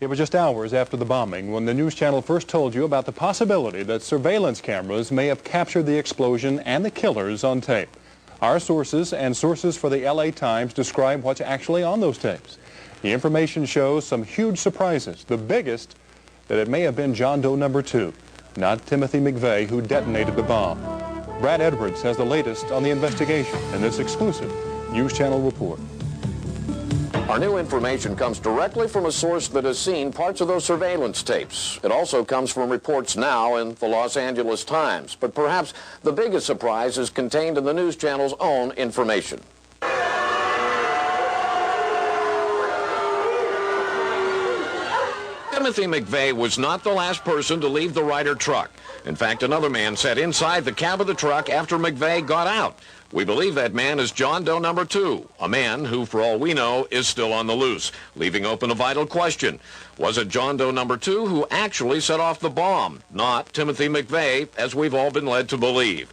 It was just hours after the bombing when the news channel first told you about the possibility that surveillance cameras may have captured the explosion and the killers on tape. Our sources and sources for the LA Times describe what's actually on those tapes. The information shows some huge surprises, the biggest that it may have been John Doe number 2, not Timothy McVeigh, who detonated the bomb. Brad Edwards has the latest on the investigation in this exclusive News Channel report. Our new information comes directly from a source that has seen parts of those surveillance tapes. It also comes from reports now in the Los Angeles Times. But perhaps the biggest surprise is contained in the news channel's own information. Timothy McVeigh was not the last person to leave the Ryder truck. In fact, another man sat inside the cab of the truck after McVeigh got out. We believe that man is John Doe number 2, a man who, for all we know, is still on the loose, leaving open a vital question. Was it John Doe number 2 who actually set off the bomb, not Timothy McVeigh, as we've all been led to believe?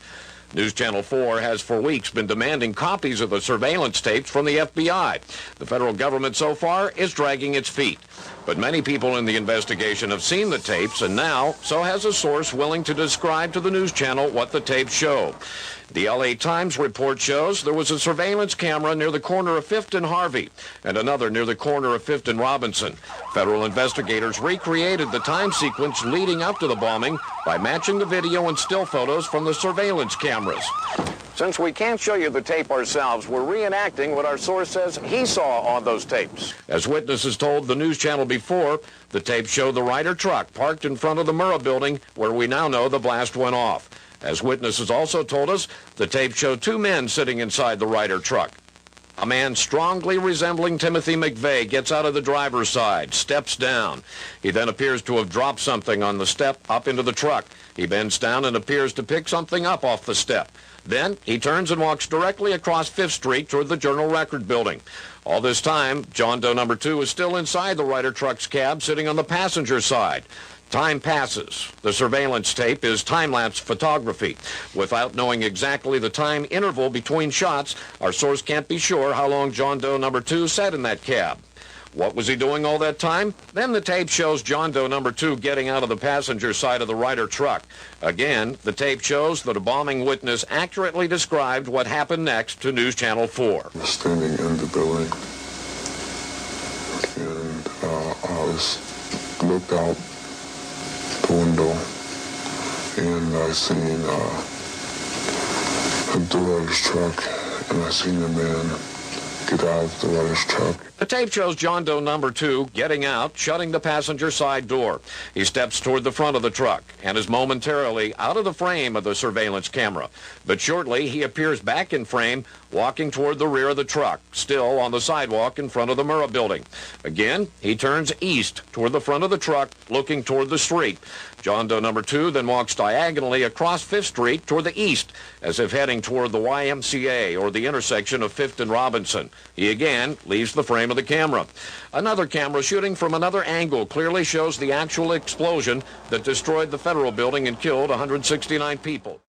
News Channel 4 has for weeks been demanding copies of the surveillance tapes from the FBI. The federal government so far is dragging its feet. But many people in the investigation have seen the tapes, and now so has a source willing to describe to the news channel what the tapes show. The LA Times report shows there was a surveillance camera near the corner of 5th and Harvey and another near the corner of 5th and Robinson. Federal investigators recreated the time sequence leading up to the bombing by matching the video and still photos from the surveillance cameras. Since we can't show you the tape ourselves, we're reenacting what our source says he saw on those tapes. As witnesses told the news channel before, the tape showed the Ryder truck parked in front of the Murrah Building, where we now know the blast went off. As witnesses also told us, the tape showed 2 men sitting inside the Ryder truck. A man strongly resembling Timothy McVeigh gets out of the driver's side, steps down. He then appears to have dropped something on the step up into the truck. He bends down and appears to pick something up off the step. Then he turns and walks directly across 5th Street toward the Journal-Record building. All this time, John Doe number 2 is still inside the Ryder truck's cab, sitting on the passenger side. Time passes. The surveillance tape is time-lapse photography. Without knowing exactly the time interval between shots, our source can't be sure how long John Doe number 2 sat in that cab. What was he doing all that time? Then the tape shows John Doe number 2 getting out of the passenger side of the Ryder truck. Again, the tape shows that a bombing witness accurately described what happened next to News Channel 4. I was standing in the building, and I looked out the window, and I seen the Ryder's truck, and I seen the man get out of the Ryder's truck. The tape shows John Doe number 2 getting out, shutting the passenger side door. He steps toward the front of the truck and is momentarily out of the frame of the surveillance camera. But shortly, he appears back in frame, walking toward the rear of the truck, still on the sidewalk in front of the Murrah Building. Again, he turns east toward the front of the truck, looking toward the street. John Doe number 2 then walks diagonally across 5th Street toward the east, as if heading toward the YMCA or the intersection of 5th and Robinson. He again leaves the frame of the camera. Another camera shooting from another angle clearly shows the actual explosion that destroyed the federal building and killed 169 people.